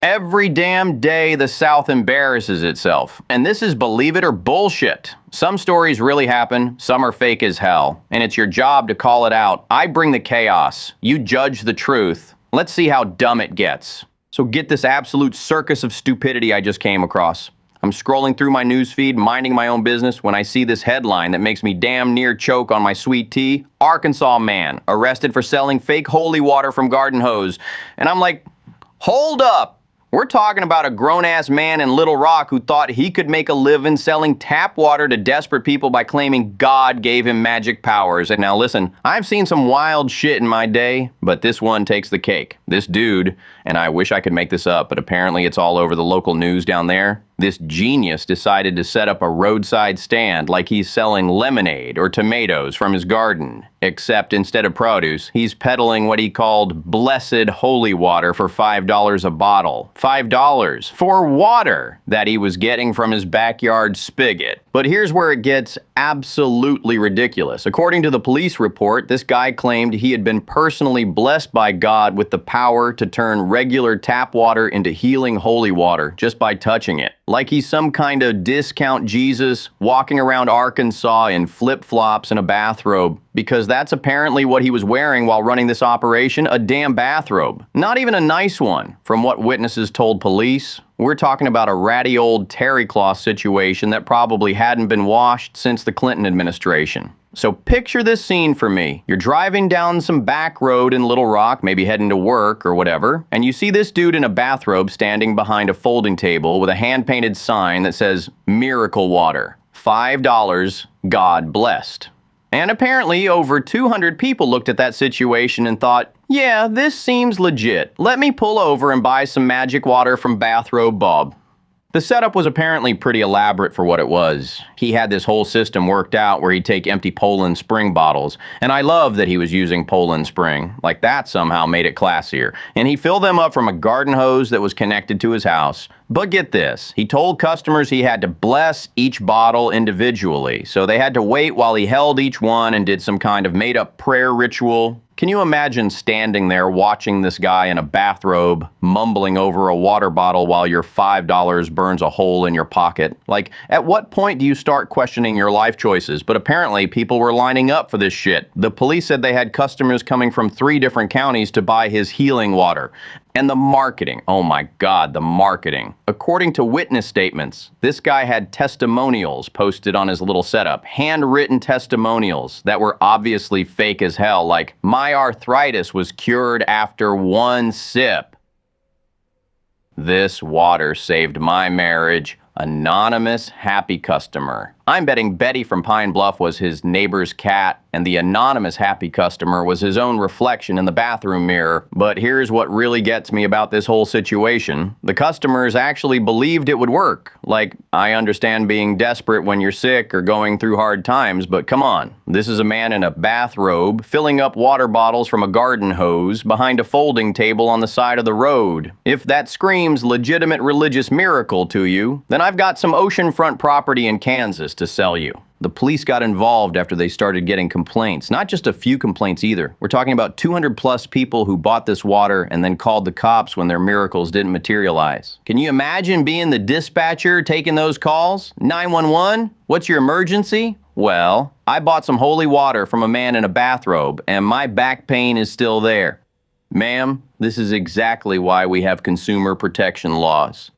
Every damn day the South embarrasses itself. And this is believe it or bullshit. Some stories really happen, some are fake as hell. And it's your job to call it out. I bring the chaos. You judge the truth. Let's see how dumb it gets. So get this absolute circus of stupidity I just came across. I'm scrolling through my newsfeed, minding my own business, when I see this headline that makes me damn near choke on my sweet tea. Arkansas man arrested for selling fake holy water from garden hose. And I'm like, hold up. We're talking about a grown-ass man in Little Rock who thought he could make a living selling tap water to desperate people by claiming God gave him magic powers. And now listen, I've seen some wild shit in my day, but this one takes the cake. This dude, and I wish I could make this up, but apparently it's all over the local news down there. This genius decided to set up a roadside stand like he's selling lemonade or tomatoes from his garden. Except instead of produce, he's peddling what he called blessed holy water for $5 a bottle. $5 for water that he was getting from his backyard spigot. But here's where it gets absolutely ridiculous. According to the police report, this guy claimed he had been personally blessed by God with the power to turn regular tap water into healing holy water just by touching it. Like he's some kind of discount Jesus walking around Arkansas in flip-flops and a bathrobe, because that's apparently what he was wearing while running this operation, a damn bathrobe. Not even a nice one, from what witnesses told police. We're talking about a ratty old terry cloth situation that probably hadn't been washed since the Clinton administration. So picture this scene for me. You're driving down some back road in Little Rock, maybe heading to work or whatever, and you see this dude in a bathrobe standing behind a folding table with a hand-painted sign that says, "Miracle Water, $5, God blessed." And apparently over 200 people looked at that situation and thought, yeah, this seems legit. Let me pull over and buy some magic water from Bathrobe Bob. The setup was apparently pretty elaborate for what it was. He had this whole system worked out where he'd take empty Poland Spring bottles, and I love that he was using Poland Spring. Like that somehow made it classier. And he filled them up from a garden hose that was connected to his house. But get this, he told customers he had to bless each bottle individually, so they had to wait while he held each one and did some kind of made-up prayer ritual. Can you imagine standing there watching this guy in a bathrobe mumbling over a water bottle while your $5 burns a hole in your pocket? Like, at what point do you start questioning your life choices? But apparently people were lining up for this shit. The police said they had customers coming from 3 different counties to buy his healing water. And the marketing, oh my God, the marketing. According to witness statements, this guy had testimonials posted on his little setup, handwritten testimonials that were obviously fake as hell, like, my arthritis was cured after 1 sip. This water saved my marriage. Anonymous happy customer. I'm betting Betty from Pine Bluff was his neighbor's cat, and the anonymous happy customer was his own reflection in the bathroom mirror. But here's what really gets me about this whole situation. The customers actually believed it would work. Like, I understand being desperate when you're sick or going through hard times, but come on. This is a man in a bathrobe filling up water bottles from a garden hose behind a folding table on the side of the road. If that screams legitimate religious miracle to you, then I've got some oceanfront property in Kansas to sell you. The police got involved after they started getting complaints. Not just a few complaints either. We're talking about 200 plus people who bought this water and then called the cops when their miracles didn't materialize. Can you imagine being the dispatcher taking those calls? 911? What's your emergency? Well, I bought some holy water from a man in a bathrobe and my back pain is still there. Ma'am, this is exactly why we have consumer protection laws.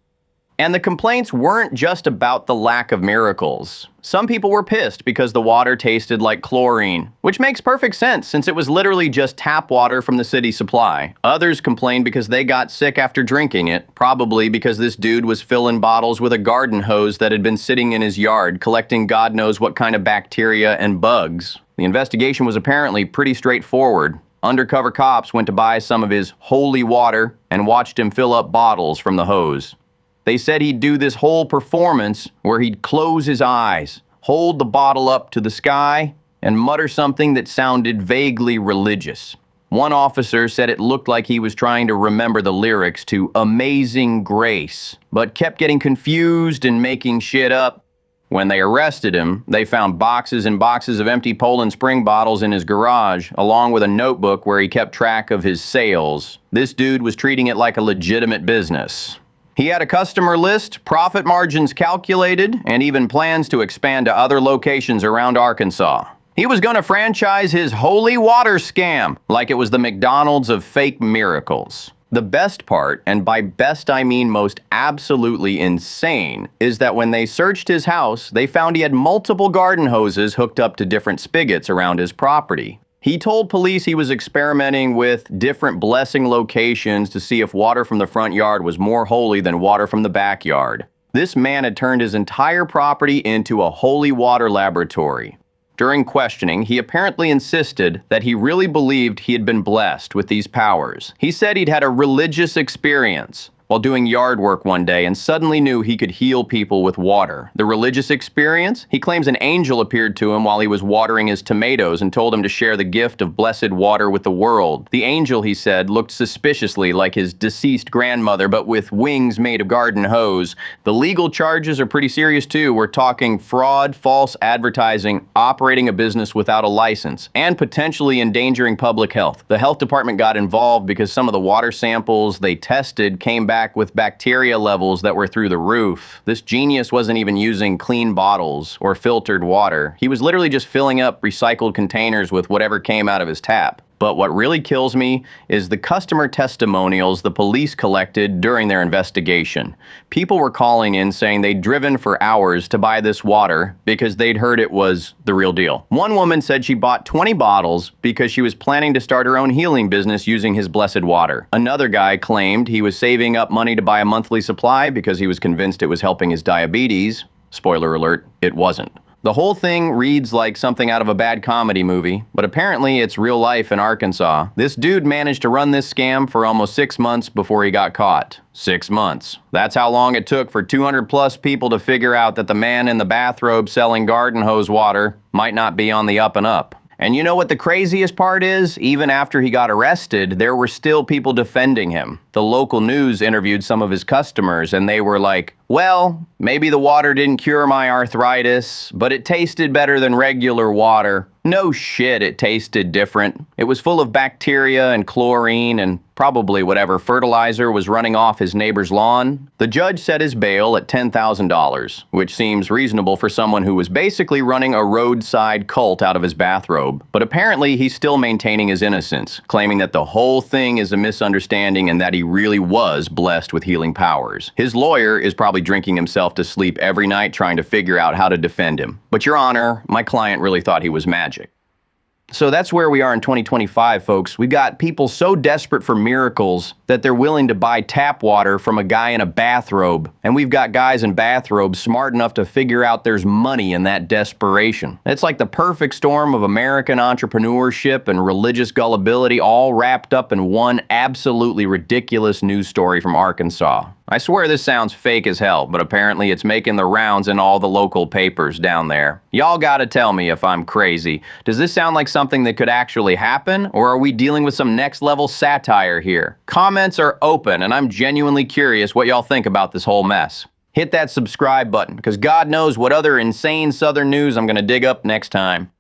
And the complaints weren't just about the lack of miracles. Some people were pissed because the water tasted like chlorine, which makes perfect sense since it was literally just tap water from the city supply. Others complained because they got sick after drinking it, probably because this dude was filling bottles with a garden hose that had been sitting in his yard, collecting God knows what kind of bacteria and bugs. The investigation was apparently pretty straightforward. Undercover cops went to buy some of his holy water and watched him fill up bottles from the hose. They said he'd do this whole performance where he'd close his eyes, hold the bottle up to the sky, and mutter something that sounded vaguely religious. One officer said it looked like he was trying to remember the lyrics to Amazing Grace, but kept getting confused and making shit up. When they arrested him, they found boxes and boxes of empty Poland Spring bottles in his garage, along with a notebook where he kept track of his sales. This dude was treating it like a legitimate business. He had a customer list, profit margins calculated, and even plans to expand to other locations around Arkansas. He was going to franchise his holy water scam like it was the McDonald's of fake miracles. The best part, and by best I mean most absolutely insane, is that when they searched his house, they found he had multiple garden hoses hooked up to different spigots around his property. He told police he was experimenting with different blessing locations to see if water from the front yard was more holy than water from the backyard. This man had turned his entire property into a holy water laboratory. During questioning, he apparently insisted that he really believed he had been blessed with these powers. He said he'd had a religious experience while doing yard work one day and suddenly knew he could heal people with water. The religious experience? He claims an angel appeared to him while he was watering his tomatoes and told him to share the gift of blessed water with the world. The angel, he said, looked suspiciously like his deceased grandmother, but with wings made of garden hose. The legal charges are pretty serious too. We're talking fraud, false advertising, operating a business without a license, and potentially endangering public health. The health department got involved because some of the water samples they tested came back with bacteria levels that were through the roof. This genius wasn't even using clean bottles or filtered water. He was literally just filling up recycled containers with whatever came out of his tap. But what really kills me is the customer testimonials the police collected during their investigation. People were calling in saying they'd driven for hours to buy this water because they'd heard it was the real deal. One woman said she bought 20 bottles because she was planning to start her own healing business using his blessed water. Another guy claimed he was saving up money to buy a monthly supply because he was convinced it was helping his diabetes. Spoiler alert, it wasn't. The whole thing reads like something out of a bad comedy movie, but apparently it's real life in Arkansas. This dude managed to run this scam for almost 6 months before he got caught. 6 months. That's how long it took for 200 plus people to figure out that the man in the bathrobe selling garden hose water might not be on the up and up. And you know what the craziest part is? Even after he got arrested, there were still people defending him. The local news interviewed some of his customers, and they were like, well, maybe the water didn't cure my arthritis, but it tasted better than regular water. No shit, it tasted different. It was full of bacteria and chlorine and probably whatever fertilizer was running off his neighbor's lawn. The judge set his bail at $10,000, which seems reasonable for someone who was basically running a roadside cult out of his bathrobe. But apparently he's still maintaining his innocence, claiming that the whole thing is a misunderstanding and that he really was blessed with healing powers. His lawyer is probably drinking himself to sleep every night trying to figure out how to defend him. But Your Honor, my client really thought he was magic. So that's where we are in 2025, folks. We've got people so desperate for miracles that they're willing to buy tap water from a guy in a bathrobe. And we've got guys in bathrobes smart enough to figure out there's money in that desperation. It's like the perfect storm of American entrepreneurship and religious gullibility all wrapped up in one absolutely ridiculous news story from Arkansas. I swear this sounds fake as hell, but apparently it's making the rounds in all the local papers down there. Y'all gotta tell me if I'm crazy. Does this sound like something that could actually happen, or are we dealing with some next level satire here? Comments are open, and I'm genuinely curious what y'all think about this whole mess. Hit that subscribe button, because God knows what other insane Southern news I'm gonna dig up next time.